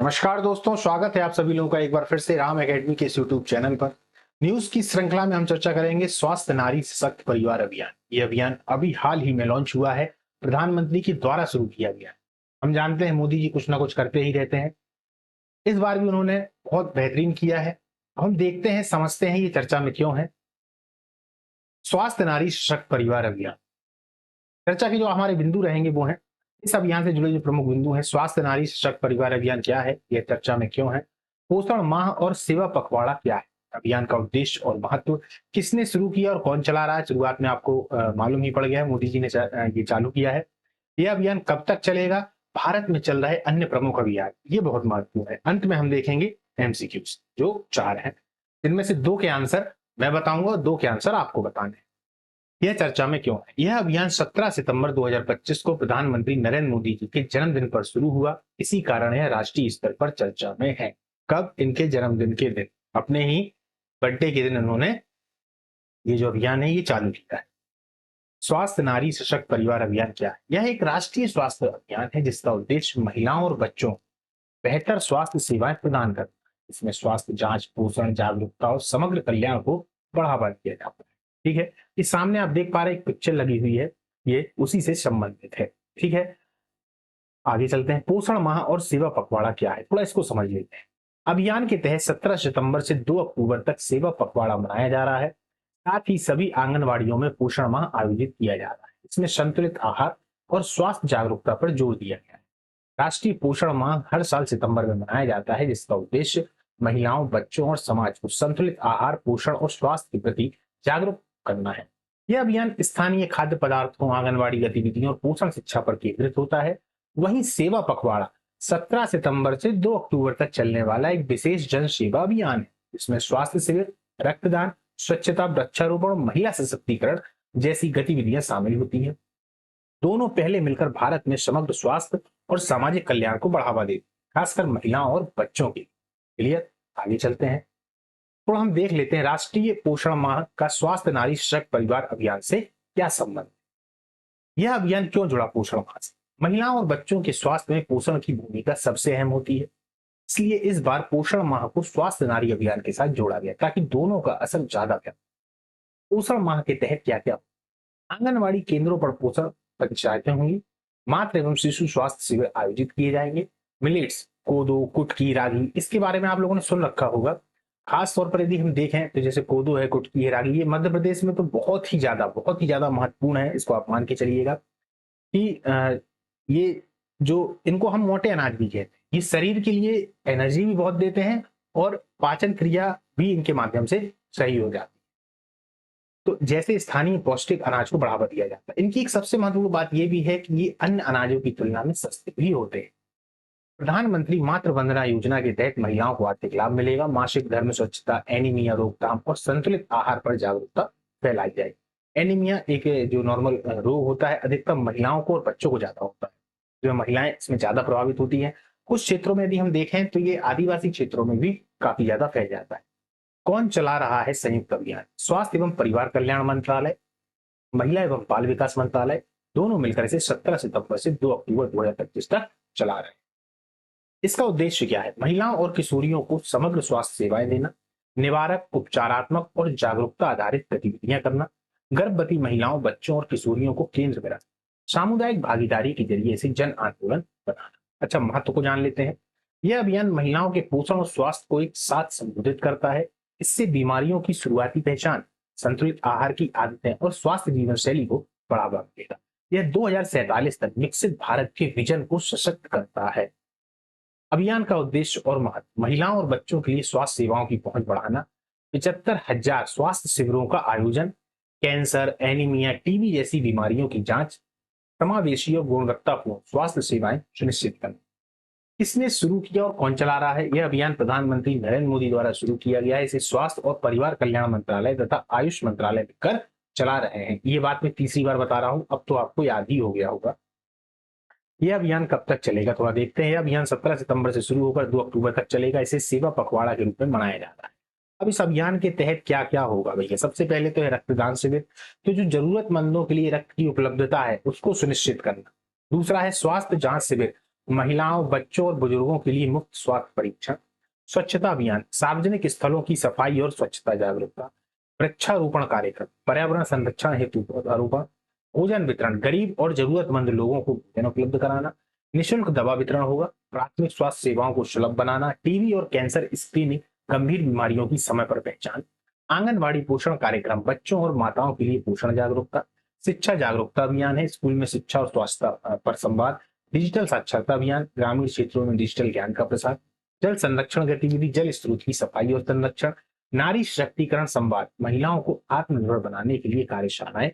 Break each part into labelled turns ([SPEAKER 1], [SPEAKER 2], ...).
[SPEAKER 1] नमस्कार दोस्तों, स्वागत है आप सभी लोगों का एक बार फिर से राम एकेडमी के इस यूट्यूब चैनल पर। न्यूज की श्रृंखला में हम चर्चा करेंगे स्वास्थ्य नारी सशक्त परिवार अभियान। ये अभियान अभी हाल ही में लॉन्च हुआ है, प्रधानमंत्री के द्वारा शुरू किया गया है। हम जानते हैं मोदी जी कुछ ना कुछ करते ही रहते हैं। इस बार भी उन्होंने बहुत बेहतरीन किया है। हम देखते हैं, समझते हैं ये चर्चा में क्यों है। स्वास्थ्य नारी सशक्त परिवार अभियान चर्चा के जो हमारे बिंदु रहेंगे वो हैं, इस अभियान से जुड़े जो प्रमुख बिंदु हैं। स्वास्थ्य नारी सशक्त परिवार अभियान क्या है, यह चर्चा में क्यों है। पोषण माह और सेवा पखवाड़ा क्या है, अभियान का उद्देश्य और महत्व, किसने शुरू किया और कौन चला रहा है। शुरुआत में आपको मालूम ही पड़ गया है, मोदी जी ने ये चालू किया है। यह अभियान कब तक चलेगा, भारत में चल रहे अन्य प्रमुख अभियान, ये बहुत महत्वपूर्ण है। अंत में हम देखेंगे एमसीक्यूज जो 4 हैं, इनमें से 2 के आंसर मैं बताऊंगा, 2 के आंसर आपको बताने हैं। यह चर्चा में क्यों है। यह अभियान 17 सितंबर 2025 को प्रधानमंत्री नरेंद्र मोदी जी के जन्मदिन पर शुरू हुआ। इसी कारण यह राष्ट्रीय स्तर पर चर्चा में है। कब? इनके जन्मदिन के दिन, अपने ही बर्थडे के दिन उन्होंने ये जो अभियान है ये चालू किया है। स्वास्थ्य नारी सशक्त परिवार अभियान क्या है? यह एक राष्ट्रीय स्वास्थ्य अभियान है जिसका उद्देश्य महिलाओं और बच्चों को बेहतर स्वास्थ्य सेवाएं प्रदान करना है। इसमें स्वास्थ्य जांच, पोषण, जागरूकता और समग्र कल्याण को बढ़ावा दिया जाता है। ठीक है, इस सामने आप देख पा रहे एक पिक्चर लगी हुई है, ये उसी से संबंधित है। ठीक है, आगे चलते हैं। पोषण माह और सेवा पखवाड़ा क्या है, थोड़ा इसको समझ लेते हैं। अभियान के तहत 17 सितंबर से 2 अक्टूबर तक सेवा पखवाड़ा मनाया जा रहा है। साथ ही सभी आंगनवाड़ियों में पोषण माह आयोजित किया जा रहा है। इसमें संतुलित आहार और स्वास्थ्य जागरूकता पर जोर दिया गया है। राष्ट्रीय पोषण माह हर साल सितंबर में मनाया जाता है, जिसका उद्देश्य महिलाओं, बच्चों और समाज को संतुलित आहार, पोषण और स्वास्थ्य के प्रति जागरूक करना है। यह अभियान स्थानीय खाद्य पदार्थों, आंगनवाड़ी गतिविधियों और पोषण शिक्षा पर केंद्रित होता है। वहीं सेवा पखवाड़ा 17 सितंबर से 2 अक्टूबर तक चलने वाला एक विशेष जन सेवा अभियान है। इसमें स्वास्थ्य शिविर, रक्तदान, स्वच्छता, वृक्षारोपण और महिला सशक्तिकरण जैसी गतिविधियां शामिल होती हैं। दोनों पहले मिलकर भारत में समग्र स्वास्थ्य और सामाजिक कल्याण को बढ़ावा देते, खासकर महिलाओं और बच्चों के लिए। क्लियर? आगे चलते हैं, थोड़ा हम देख लेते हैं राष्ट्रीय पोषण माह का स्वास्थ्य नारी सशक्त परिवार अभियान से क्या संबंध है। यह अभियान क्यों जुड़ा पोषण माह से? महिलाओं और बच्चों के स्वास्थ्य में पोषण की भूमिका सबसे अहम होती है, इसलिए इस बार पोषण माह को स्वास्थ्य नारी अभियान के साथ जोड़ा गया ताकि दोनों का असर ज्यादा फैले। पोषण माह के तहत क्या क्या? आंगनवाड़ी केंद्रों पर पोषण पंचायतें होंगी, मातृ एवं शिशु स्वास्थ्य शिविर आयोजित किए जाएंगे। मिलेट्स, कोदो, कुटकी, रागी, इसके बारे में आप लोगों ने सुन रखा होगा। खास तौर पर यदि हम देखें तो जैसे कोदो है, कुटकी है, रागी, ये मध्य प्रदेश में तो बहुत ही ज्यादा महत्वपूर्ण है। इसको आप मान के चलिएगा कि ये जो इनको हम मोटे अनाज भी कहते हैं, ये शरीर के लिए एनर्जी भी बहुत देते हैं और पाचन क्रिया भी इनके माध्यम से सही हो जाती है। तो जैसे स्थानीय पौष्टिक अनाज को बढ़ावा दिया जाता है। इनकी एक सबसे महत्वपूर्ण बात यह भी है कि ये अन्य अनाजों की तुलना में सस्ते भी होते हैं। प्रधानमंत्री मातृ वंदना योजना के तहत महिलाओं को आर्थिक लाभ मिलेगा। मासिक धर्म, स्वच्छता, एनीमिया रोकथाम और संतुलित आहार पर जागरूकता फैलाई जाएगी। एनीमिया एक जो नॉर्मल रोग होता है, अधिकतम महिलाओं को और बच्चों को ज्यादा होता है। जो महिलाएं इसमें ज्यादा प्रभावित होती हैं। कुछ क्षेत्रों में यदि हम देखें तो ये आदिवासी क्षेत्रों में भी काफी ज्यादा फैल जाता है। कौन चला रहा है संयुक्त अभियान? स्वास्थ्य एवं परिवार कल्याण मंत्रालय, महिला एवं बाल विकास मंत्रालय, दोनों मिलकर इसे 17 सितंबर से 2 अक्टूबर 2025 तक चला रहे हैं। इसका उद्देश्य क्या है? महिलाओं और किशोरियों को समग्र स्वास्थ्य सेवाएं देना, निवारक, उपचारात्मक और जागरूकता आधारित गतिविधियां करना, गर्भवती महिलाओं, बच्चों और किशोरियों को केंद्र में रखना, सामुदायिक भागीदारी के जरिए इसे जन आंदोलन बनाना। अच्छा, महत्व को जान लेते हैं। यह अभियान महिलाओं के पोषण और स्वास्थ्य को एक साथ संबोधित करता है। इससे बीमारियों की शुरुआती पहचान, संतुलित आहार की आदतें और स्वास्थ्य जीवन शैली को बढ़ावा मिलेगा। यह 2047 तक विकसित भारत के विजन को सशक्त करता है। अभियान का उद्देश्य और महत्व: महिलाओं और बच्चों के लिए स्वास्थ्य सेवाओं की पहुंच बढ़ाना, 75,000 स्वास्थ्य शिविरों का आयोजन, कैंसर, एनीमिया, टीबी जैसी बीमारियों की जांच, समावेशी और गुणवत्तापूर्ण स्वास्थ्य सेवाएं सुनिश्चित करना। किसने शुरू किया और कौन चला रहा है? यह अभियान प्रधानमंत्री नरेंद्र मोदी द्वारा शुरू किया गया है। इसे स्वास्थ्य और परिवार कल्याण मंत्रालय तथा आयुष मंत्रालय मिलकर चला रहे हैं। ये बात मैं तीसरी बार बता रहा हूं, अब तो आपको याद ही हो गया होगा। यह अभियान कब तक चलेगा, थोड़ा देखते हैं। यह अभियान 17 सितंबर से शुरू होकर 2 अक्टूबर तक चलेगा। इसे सेवा पखवाड़ा के रूप में मनाया जाता है। अब इस अभियान के तहत क्या क्या होगा भैया? सबसे पहले तो है रक्तदान शिविर, तो जो जरूरतमंदों के लिए रक्त की उपलब्धता है उसको सुनिश्चित करना। दूसरा है स्वास्थ्य जांच शिविर, महिलाओं, बच्चों और बुजुर्गों के लिए मुफ्त स्वास्थ्य परीक्षण। स्वच्छता अभियान, सार्वजनिक स्थलों की सफाई और स्वच्छता जागरूकता। वृक्षारोपण कार्यक्रम, पर्यावरण संरक्षण हेतु पौधारोपण। भोजन वितरण, गरीब और जरूरतमंद लोगों को भोजन उपलब्ध कराना। निःशुल्क दवा वितरण होगा। प्राथमिक स्वास्थ्य सेवाओं को सुलभ बनाना। टीबी और कैंसर स्क्रीनिंग, गंभीर बीमारियों की समय पर पहचान। आंगनबाड़ी पोषण कार्यक्रम, बच्चों और माताओं के लिए पोषण जागरूकता। शिक्षा जागरूकता अभियान है, स्कूल में शिक्षा और स्वास्थ्य पर संवाद। डिजिटल साक्षरता अभियान, ग्रामीण क्षेत्रों में डिजिटल ज्ञान का प्रसार। जल संरक्षण गतिविधि, जल स्रोत की सफाई और संरक्षण। नारी सशक्तिकरण संवाद, महिलाओं को आत्मनिर्भर बनाने के लिए कार्यशालाएं।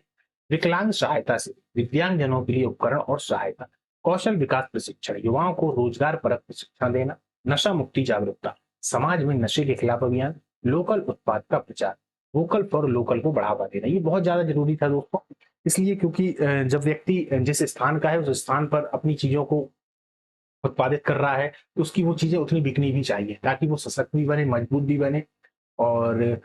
[SPEAKER 1] विकलांग सहायता से दिव्यांग जनों के लिए उपकरण और सहायता। कौशल विकास प्रशिक्षण, युवाओं को रोजगार परक प्रशिक्षण देना। नशा मुक्ति जागरूकता, समाज में नशे के खिलाफ अभियान। लोकल उत्पाद का प्रचार, वोकल फॉर लोकल को बढ़ावा देना। ये बहुत ज्यादा जरूरी था दोस्तों, इसलिए क्योंकि जब व्यक्ति जिस स्थान का है उस स्थान पर अपनी चीजों को उत्पादित कर रहा है तो उसकी वो चीजें उतनी बिकनी भी चाहिए ताकि वो सशक्त भी बने, मजबूत भी बने। और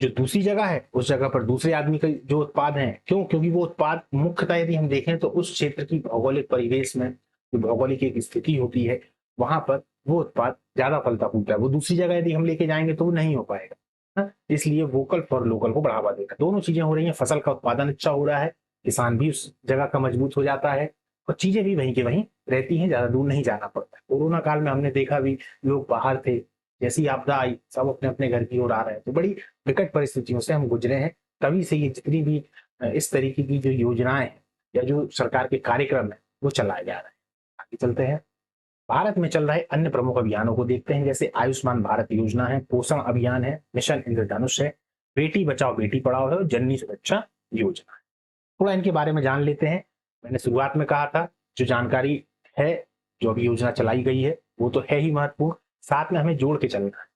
[SPEAKER 1] जो दूसरी जगह है उस जगह पर दूसरे आदमी के जो उत्पाद हैं, क्योंकि वो उत्पाद मुख्यतः यदि हम देखें तो उस क्षेत्र की भौगोलिक परिवेश में जो भौगोलिक एक स्थिति होती है वहां पर वो उत्पाद ज्यादा फलता फूलता है। वो दूसरी जगह यदि हम लेके जाएंगे तो वो नहीं हो पाएगा। हाँ? इसलिए वोकल फॉर लोकल को बढ़ावा देगा। दोनों चीजें हो रही हैं, फसल का उत्पादन अच्छा हो रहा है, किसान भी उस जगह का मजबूत हो जाता है और चीजें भी वहीं के वहीं रहती हैं, ज्यादा दूर नहीं जाना पड़ता है। कोरोना काल में हमने देखा भी, लोग बाहर थे, जैसी आपदा आई सब अपने अपने घर की ओर आ रहे हैं। तो बड़ी विकट परिस्थितियों से हम गुजरे हैं, तभी से ये जितनी भी इस तरीके की जो योजनाएं हैं या जो सरकार के कार्यक्रम है वो चलाए जा रहे हैं। आगे चलते हैं, भारत में चल रहे अन्य प्रमुख अभियानों को देखते हैं, जैसे आयुष्मान भारत योजना है, पोषण अभियान है, मिशन इंद्रधनुष है, बेटी बचाओ बेटी पढ़ाओ है और जननी सुरक्षा योजना है। थोड़ा इनके बारे में जान लेते हैं। मैंने शुरुआत में कहा था जो जानकारी है, जो अभी योजना चलाई गई है वो तो है ही महत्वपूर्ण, साथ में हमें जोड़ के चलना है।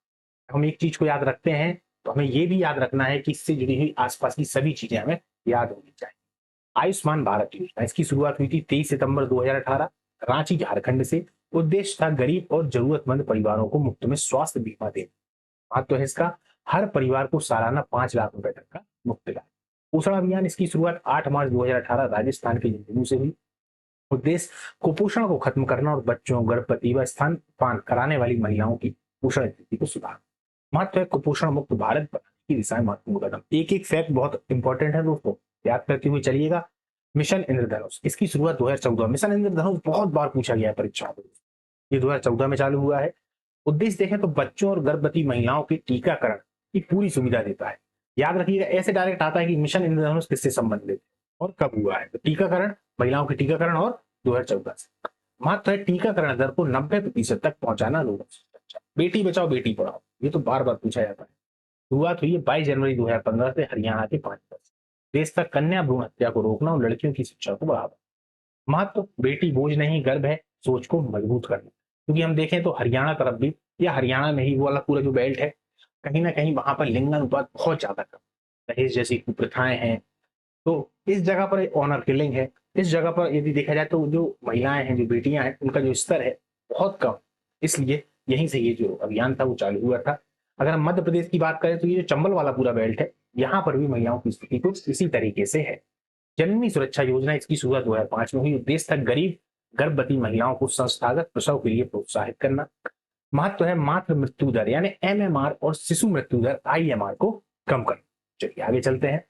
[SPEAKER 1] हम एक चीज को याद रखते हैं तो हमें ये भी याद रखना है कि इससे जुड़ी हुई आसपास की सभी चीजें हमें याद होनी चाहिए। आयुष्मान भारत योजना, इसकी शुरुआत हुई थी 23 सितंबर 2018 रांची झारखंड से। उद्देश्य था गरीब और जरूरतमंद परिवारों को मुफ्त में स्वास्थ्य बीमा देना। तो है इसका, हर परिवार को सालाना 5 लाख रुपए तक का मुफ्त इलाज। पोषण अभियान, इसकी शुरुआत 8 मार्च 2018 राजस्थान के झुंझुनू से हुई। उद्देश्य कुपोषण को खत्म करना और बच्चों, गर्भवती व स्तनपान कराने वाली महिलाओं की पोषण स्थिति को सुधारना। महत्व है कुपोषण मुक्त भारत बनाने की दिशा में महत्वपूर्ण कदम। एक एक फैक्ट बहुत इंपॉर्टेंट है दोस्तों, याद करते हुए चलिएगा। मिशन इंद्रधनुष, इसकी शुरुआत 2014। मिशन इंद्रधनुष बहुत बार पूछा गया है परीक्षाओं में, ये 2014 में चालू हुआ है। उद्देश्य देखें तो बच्चों और गर्भवती महिलाओं के टीकाकरण की पूरी सुविधा देता है। याद रखिएगा, ऐसे डायरेक्ट आता है कि मिशन इंद्रधनुष किससे संबंधित है और कब हुआ है। तो टीकाकरण, महिलाओं के टीकाकरण और 2014 से। महत्व है टीकाकरण दर को 90% तक पहुंचाना लोगों से। बेटी बचाओ बेटी पढ़ाओ, ये तो बार बार पूछा जाता है। शुरुआत हुई है 22 जनवरी 2015 से हरियाणा के 5 वर्ष। देश का कन्या भ्रूण हत्या को रोकना और लड़कियों की शिक्षा को बढ़ावा। महत्व, बेटी बोझ नहीं गर्भ है, सोच को मजबूत करना। क्योंकि हम देखें तो हरियाणा तरफ भी, या हरियाणा में ही वो वाला पूरा जो बेल्ट है, कहीं ना कहीं वहां पर लिंगानुपात बहुत ज्यादा कम, दहेज जैसी कुप्रथाएं हैं। तो इस जगह पर ऑनर किलिंग है। इस जगह पर यदि देखा जाए तो जो महिलाएं हैं, जो बेटियां हैं, उनका जो स्तर है बहुत कम। इसलिए यहीं से ये जो अभियान था वो चालू हुआ था। अगर हम मध्य प्रदेश की बात करें तो ये जो चंबल वाला पूरा बेल्ट है, यहाँ पर भी महिलाओं की स्थिति कुछ इसी तरीके से है। जननी सुरक्षा योजना, इसकी शुरुआत 2005 में हुई। उद्देश्य था गरीब गर्भवती महिलाओं को संस्थागत प्रसव के लिए प्रोत्साहित करना। महत्व है मातृ मृत्यु दर यानी एमएमआर और शिशु मृत्यु दर आईएमआर को कम करना। चलिए आगे चलते हैं।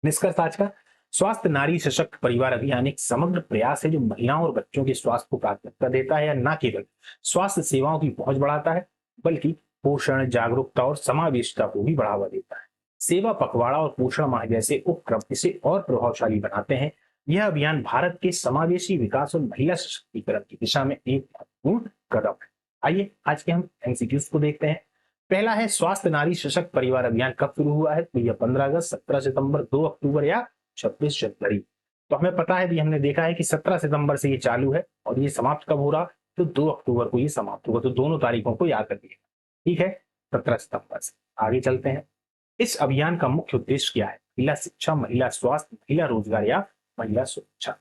[SPEAKER 1] निष्कर्ष आज का, स्वास्थ्य नारी सशक्त परिवार अभियान एक समग्र प्रयास है जो महिलाओं और बच्चों के स्वास्थ्य को प्राथमिकता देता है। या न केवल स्वास्थ्य सेवाओं की पहुंच बढ़ाता है बल्कि पोषण, जागरूकता और समावेशिता को भी बढ़ावा देता है। सेवा पखवाड़ा और पोषण माह जैसे उपक्रम इसे और प्रभावशाली बनाते हैं। यह अभियान भारत के समावेशी विकास और महिला सशक्तिकरण की दिशा में एक महत्वपूर्ण कदम है। आइए आज के हम एमसीक्यूज को देखते हैं। पहला है, स्वास्थ्य नारी सशक्त परिवार अभियान कब शुरू हुआ है? तो यह 15 अगस्त, 17 सितंबर, 2 अक्टूबर या 26 जनवरी। तो हमें पता है, हमने देखा है कि 17 सितंबर से ये चालू है और ये समाप्त कब हो रहा? तो 2 अक्टूबर को ये समाप्त होगा। तो दोनों तारीखों को याद रखिएगा, ठीक है, 17 सितंबर से। आगे चलते हैं। इस अभियान का मुख्य उद्देश्य क्या है? महिला शिक्षा, महिला स्वास्थ्य, महिला रोजगार या महिला सुरक्षा।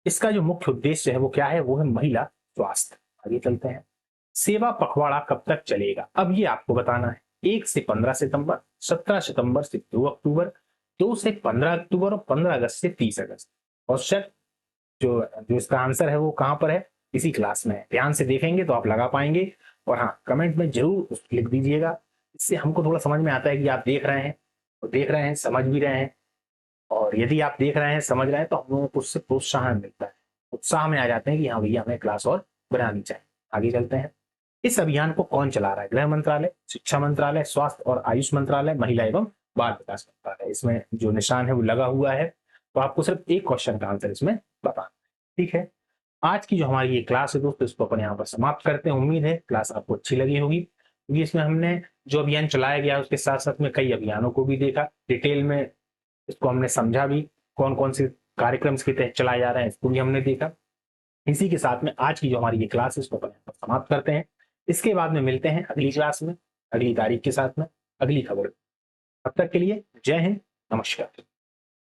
[SPEAKER 1] इसका जो मुख्य उद्देश्य है वो क्या है? वो है महिला स्वास्थ्य। आगे चलते हैं। सेवा पखवाड़ा कब तक चलेगा? अब ये आपको बताना है। 1 से 15 सितंबर, 17 सितंबर से 2 अक्टूबर, 2 से 15 अक्टूबर और 15 अगस्त से 30 अगस्त। और जो जो इसका आंसर है वो कहां पर है? इसी क्लास में ध्यान से देखेंगे तो आप लगा पाएंगे। और हाँ, कमेंट में जरूर लिख दीजिएगा, इससे हमको थोड़ा समझ में आता है कि आप देख रहे हैं, तो देख रहे हैं, समझ भी रहे हैं। और यदि आप देख रहे हैं, समझ रहे हैं, तो हम लोगों को उससे प्रोत्साहन मिलता है, उत्साह में आ जाते हैं कि हाँ भैया हमें क्लास और बनानी चाहिए। आगे चलते हैं। इस अभियान को कौन चला रहा है? गृह मंत्रालय, शिक्षा मंत्रालय, स्वास्थ्य और आयुष मंत्रालय, महिला एवं बाल विकास मंत्रालय। इसमें जो निशान है वो लगा हुआ है, तो आपको सिर्फ एक क्वेश्चन का आंसर इसमें बताना। ठीक है, आज की जो हमारी ये क्लास है दोस्तों, इसको अपन यहाँ पर समाप्त करते हैं। उम्मीद है क्लास आपको अच्छी लगी होगी, क्योंकि इसमें हमने जो अभियान चलाया गया उसके साथ साथ में कई अभियानों को भी देखा, डिटेल में इसको हमने समझा भी, कौन कौन से कार्यक्रम के तहत चलाए जा रहे हैं इसको भी हमने देखा। इसी के साथ में आज की जो हमारी ये क्लास है इसको अपन यहाँ पर समाप्त करते हैं। इसके बाद में मिलते हैं अगली क्लास में, अगली तारीख के साथ में, अगली खबर। तब तक के लिए जय हिंद, नमस्कार।